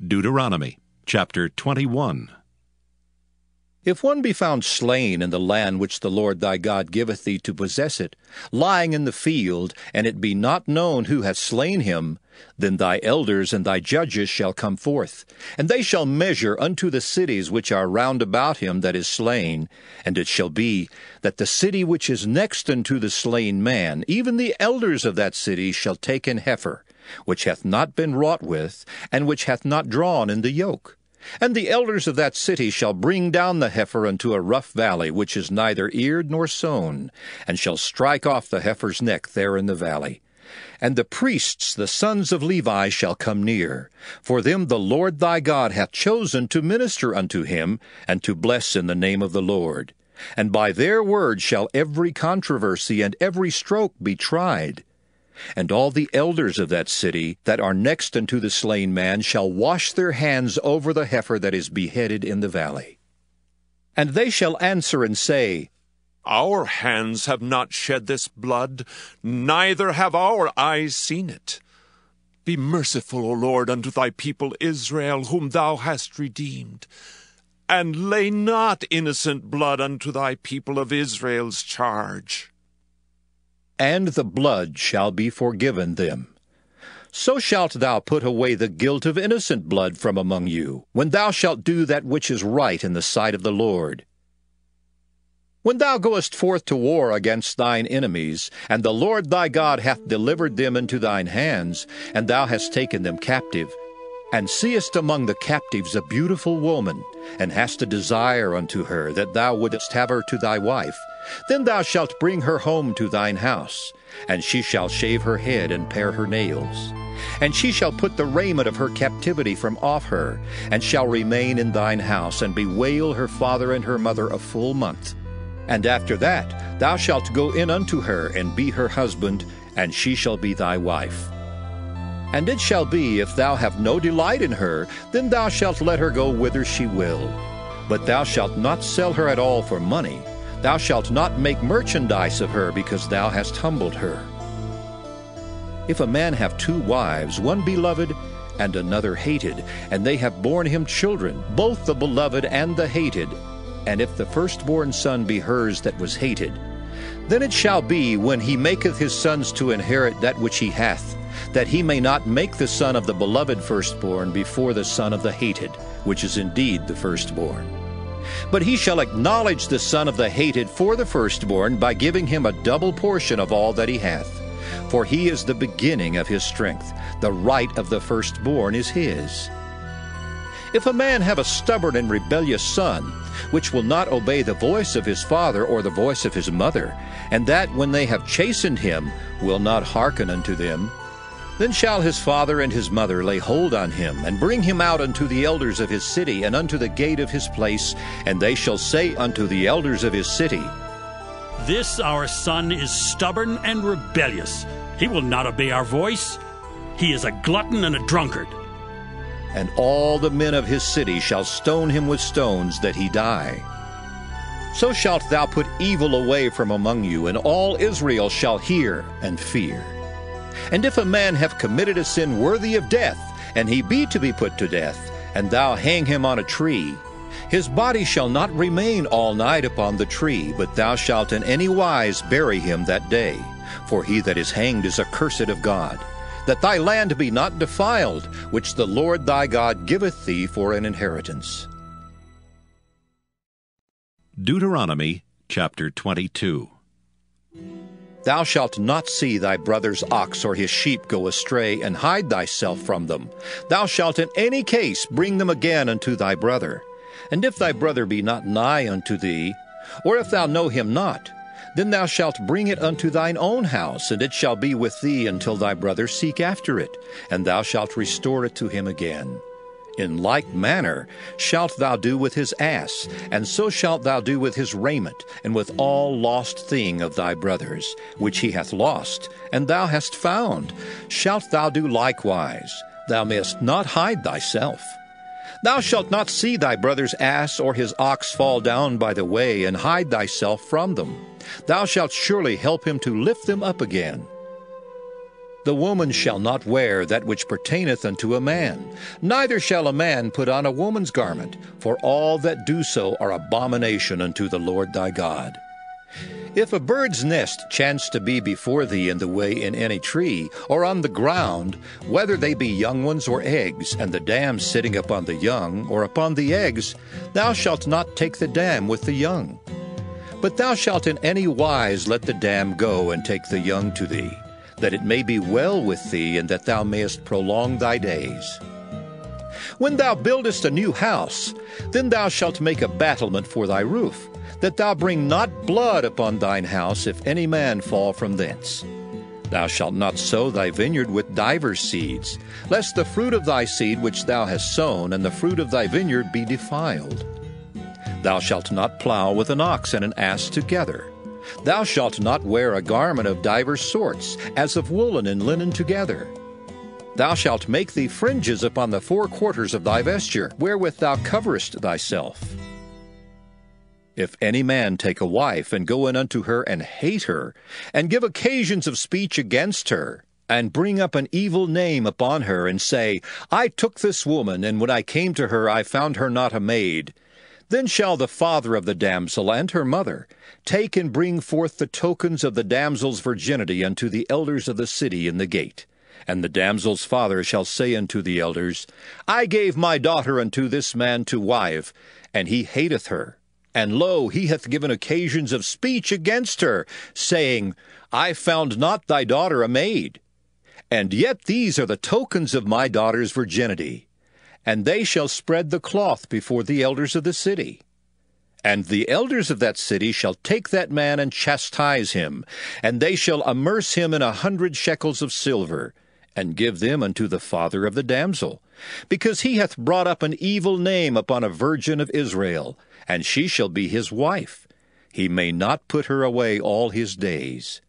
Deuteronomy chapter 21. If one be found slain in the land which the Lord thy God giveth thee to possess it, lying in the field, and it be not known who hath slain him, then thy elders and thy judges shall come forth, and they shall measure unto the cities which are round about him that is slain. And it shall be that the city which is next unto the slain man, even the elders of that city shall take an heifer, which hath not been wrought with, and which hath not drawn in the yoke. And the elders of that city shall bring down the heifer unto a rough valley, which is neither eared nor sown, and shall strike off the heifer's neck there in the valley. And the priests, the sons of Levi, shall come near, for them the Lord thy God hath chosen to minister unto him, and to bless in the name of the Lord. And by their word shall every controversy and every stroke be tried. And all the elders of that city that are next unto the slain man shall wash their hands over the heifer that is beheaded in the valley. And they shall answer and say, Our hands have not shed this blood, neither have our eyes seen it. Be merciful, O Lord, unto thy people Israel, whom thou hast redeemed, and lay not innocent blood unto thy people of Israel's charge. And the blood shall be forgiven them. So shalt thou put away the guilt of innocent blood from among you, when thou shalt do that which is right in the sight of the Lord. When thou goest forth to war against thine enemies, and the Lord thy God hath delivered them into thine hands, and thou hast taken them captive, and seest among the captives a beautiful woman, and hast a desire unto her, that thou wouldest have her to thy wife, then thou shalt bring her home to thine house, and she shall shave her head and pare her nails. And she shall put the raiment of her captivity from off her, and shall remain in thine house, and bewail her father and her mother a full month. And after that thou shalt go in unto her, and be her husband, and she shall be thy wife. And it shall be, if thou have no delight in her, then thou shalt let her go whither she will. But thou shalt not sell her at all for money. Thou shalt not make merchandise of her, because thou hast humbled her. If a man have two wives, one beloved and another hated, and they have borne him children, both the beloved and the hated, and if the firstborn son be hers that was hated, then it shall be, when he maketh his sons to inherit that which he hath, that he may not make the son of the beloved firstborn before the son of the hated, which is indeed the firstborn. But he shall acknowledge the son of the hated for the firstborn by giving him a double portion of all that he hath. For he is the beginning of his strength. The right of the firstborn is his. If a man have a stubborn and rebellious son, which will not obey the voice of his father or the voice of his mother, and that when they have chastened him will not hearken unto them, then shall his father and his mother lay hold on him, and bring him out unto the elders of his city, and unto the gate of his place, and they shall say unto the elders of his city, This our son is stubborn and rebellious. He will not obey our voice. He is a glutton and a drunkard. And all the men of his city shall stone him with stones, that he die. So shalt thou put evil away from among you, and all Israel shall hear and fear. And if a man have committed a sin worthy of death, and he be to be put to death, and thou hang him on a tree, his body shall not remain all night upon the tree, but thou shalt in any wise bury him that day. For he that is hanged is accursed of God, that thy land be not defiled, which the Lord thy God giveth thee for an inheritance. Deuteronomy chapter 22. Thou shalt not see thy brother's ox or his sheep go astray, and hide thyself from them. Thou shalt in any case bring them again unto thy brother. And if thy brother be not nigh unto thee, or if thou know him not, then thou shalt bring it unto thine own house, and it shall be with thee until thy brother seek after it, and thou shalt restore it to him again. In like manner shalt thou do with his ass, and so shalt thou do with his raiment, and with all lost thing of thy brother's, which he hath lost, and thou hast found, shalt thou do likewise. Thou mayest not hide thyself. Thou shalt not see thy brother's ass or his ox fall down by the way, and hide thyself from them. Thou shalt surely help him to lift them up again. The woman shall not wear that which pertaineth unto a man, neither shall a man put on a woman's garment, for all that do so are abomination unto the Lord thy God. If a bird's nest chance to be before thee in the way in any tree, or on the ground, whether they be young ones or eggs, and the dam sitting upon the young, or upon the eggs, thou shalt not take the dam with the young. But thou shalt in any wise let the dam go, and take the young to thee, that it may be well with thee, and that thou mayest prolong thy days. When thou buildest a new house, then thou shalt make a battlement for thy roof, that thou bring not blood upon thine house, if any man fall from thence. Thou shalt not sow thy vineyard with divers seeds, lest the fruit of thy seed which thou hast sown, and the fruit of thy vineyard be defiled. Thou shalt not plow with an ox and an ass together. Thou shalt not wear a garment of divers sorts, as of woolen and linen together. Thou shalt make thee fringes upon the four quarters of thy vesture, wherewith thou coverest thyself. If any man take a wife, and go in unto her, and hate her, and give occasions of speech against her, and bring up an evil name upon her, and say, I took this woman, and when I came to her I found her not a maid, then shall the father of the damsel and her mother take and bring forth the tokens of the damsel's virginity unto the elders of the city in the gate. And the damsel's father shall say unto the elders, I gave my daughter unto this man to wife, and he hateth her. And lo, he hath given occasions of speech against her, saying, I found not thy daughter a maid. And yet these are the tokens of my daughter's virginity. And they shall spread the cloth before the elders of the city. And the elders of that city shall take that man and chastise him, and they shall amerce him in 100 shekels of silver, and give them unto the father of the damsel, because he hath brought up an evil name upon a virgin of Israel, and she shall be his wife. He may not put her away all his days.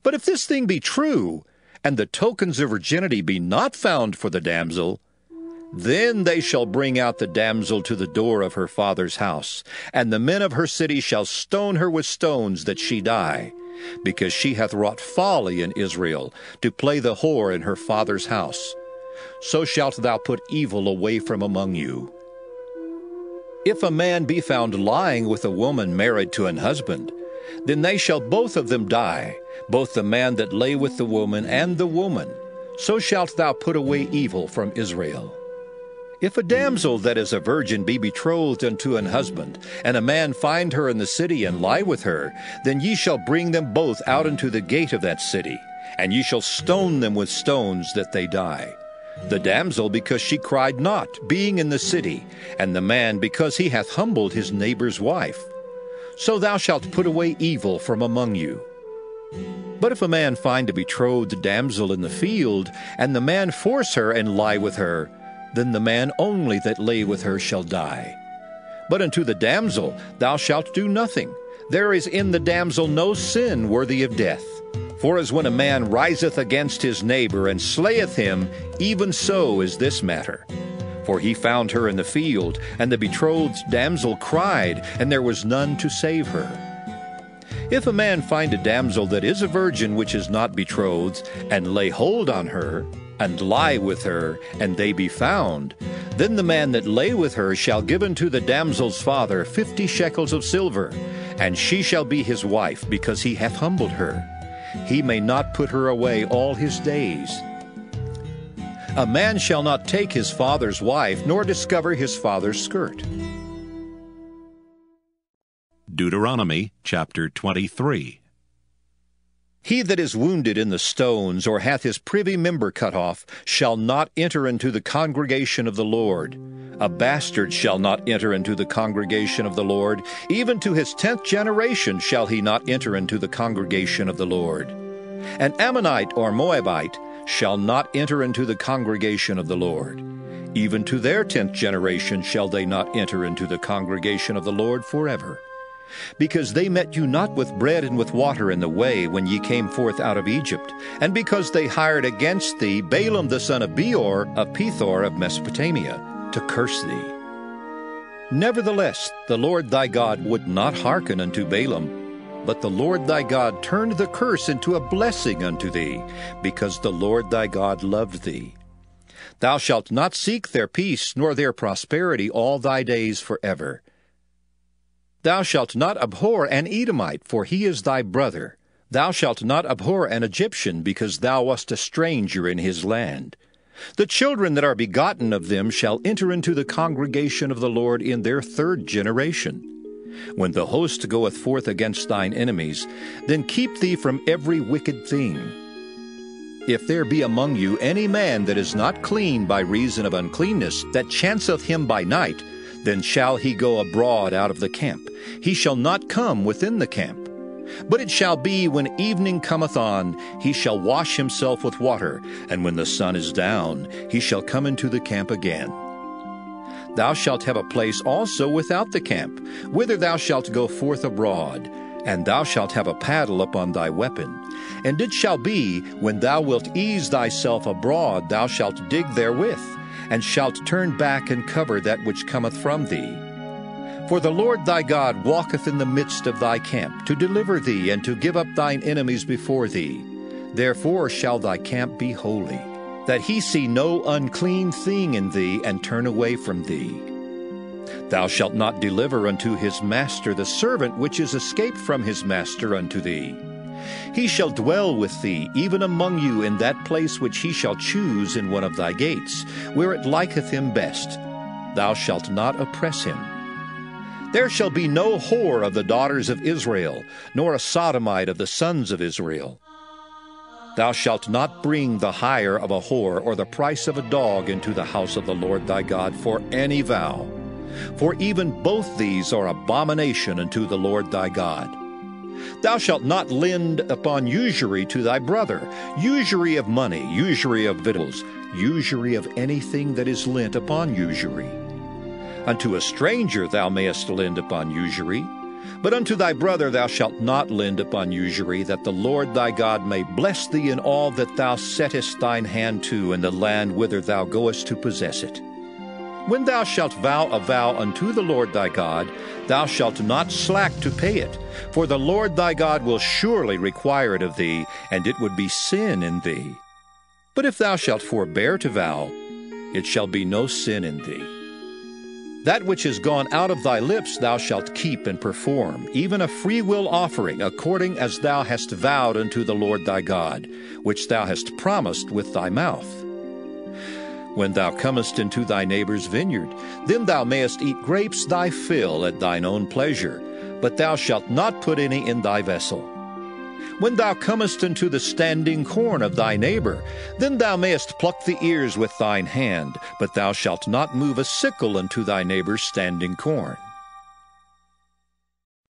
But if this thing be true, and the tokens of virginity be not found for the damsel, then they shall bring out the damsel to the door of her father's house, and the men of her city shall stone her with stones that she die, because she hath wrought folly in Israel, to play the whore in her father's house. So shalt thou put evil away from among you. If a man be found lying with a woman married to an husband, then they shall both of them die, both the man that lay with the woman and the woman. So shalt thou put away evil from Israel. If a damsel that is a virgin be betrothed unto an husband, and a man find her in the city and lie with her, then ye shall bring them both out into the gate of that city, and ye shall stone them with stones that they die. The damsel because she cried not, being in the city, and the man because he hath humbled his neighbor's wife. So thou shalt put away evil from among you. But if a man find a betrothed damsel in the field, and the man force her and lie with her, then the man only that lay with her shall die. But unto the damsel thou shalt do nothing. There is in the damsel no sin worthy of death. For as when a man riseth against his neighbor and slayeth him, even so is this matter. For he found her in the field, and the betrothed damsel cried, and there was none to save her. If a man find a damsel that is a virgin which is not betrothed, and lay hold on her, and lie with her, and they be found, then the man that lay with her shall give unto the damsel's father 50 shekels of silver, and she shall be his wife, because he hath humbled her. He may not put her away all his days. A man shall not take his father's wife, nor discover his father's skirt. Deuteronomy chapter 23. He that is wounded in the stones, or hath his privy member cut off, shall not enter into the congregation of the Lord. A bastard shall not enter into the congregation of the Lord. Even to his 10th generation shall he not enter into the congregation of the Lord. An Ammonite or Moabite shall not enter into the congregation of the Lord. Even to their 10th generation shall they not enter into the congregation of the Lord forever. Because they met you not with bread and with water in the way when ye came forth out of Egypt, and because they hired against thee Balaam the son of Beor of Pethor of Mesopotamia, to curse thee. Nevertheless, the Lord thy God would not hearken unto Balaam, But the Lord thy God turned the curse into a blessing unto thee, because the Lord thy God loved thee. Thou shalt not seek their peace, nor their prosperity all thy days forever. Thou shalt not abhor an Edomite, for he is thy brother. Thou shalt not abhor an Egyptian, because thou wast a stranger in his land. The children that are begotten of them shall enter into the congregation of the Lord in their third generation. When the host goeth forth against thine enemies, then keep thee from every wicked thing. If there be among you any man that is not clean by reason of uncleanness, that chanceth him by night, then shall he go abroad out of the camp. He shall not come within the camp. But it shall be, when evening cometh on, he shall wash himself with water, and when the sun is down, he shall come into the camp again. Thou shalt have a place also without the camp, whither thou shalt go forth abroad, and thou shalt have a paddle upon thy weapon. And it shall be, when thou wilt ease thyself abroad, thou shalt dig therewith, and shalt turn back and cover that which cometh from thee. For the Lord thy God walketh in the midst of thy camp, to deliver thee, and to give up thine enemies before thee. Therefore shall thy camp be holy, that he see no unclean thing in thee, and turn away from thee. Thou shalt not deliver unto his master the servant which is escaped from his master unto thee. He shall dwell with thee, even among you, in that place which he shall choose in one of thy gates, where it liketh him best. Thou shalt not oppress him. There shall be no whore of the daughters of Israel, nor a sodomite of the sons of Israel. Thou shalt not bring the hire of a whore or the price of a dog into the house of the Lord thy God for any vow. For even both these are abomination unto the Lord thy God. Thou shalt not lend upon usury to thy brother, usury of money, usury of victuals, usury of anything that is lent upon usury. Unto a stranger thou mayest lend upon usury, but unto thy brother thou shalt not lend upon usury, that the Lord thy God may bless thee in all that thou settest thine hand to in the land whither thou goest to possess it. When thou shalt vow a vow unto the Lord thy God, thou shalt not slack to pay it, for the Lord thy God will surely require it of thee, and it would be sin in thee. But if thou shalt forbear to vow, it shall be no sin in thee. That which is gone out of thy lips thou shalt keep and perform, even a freewill offering, according as thou hast vowed unto the Lord thy God, which thou hast promised with thy mouth. When thou comest into thy neighbor's vineyard, then thou mayest eat grapes thy fill at thine own pleasure, but thou shalt not put any in thy vessel. When thou comest into the standing corn of thy neighbor, then thou mayest pluck the ears with thine hand, but thou shalt not move a sickle unto thy neighbor's standing corn.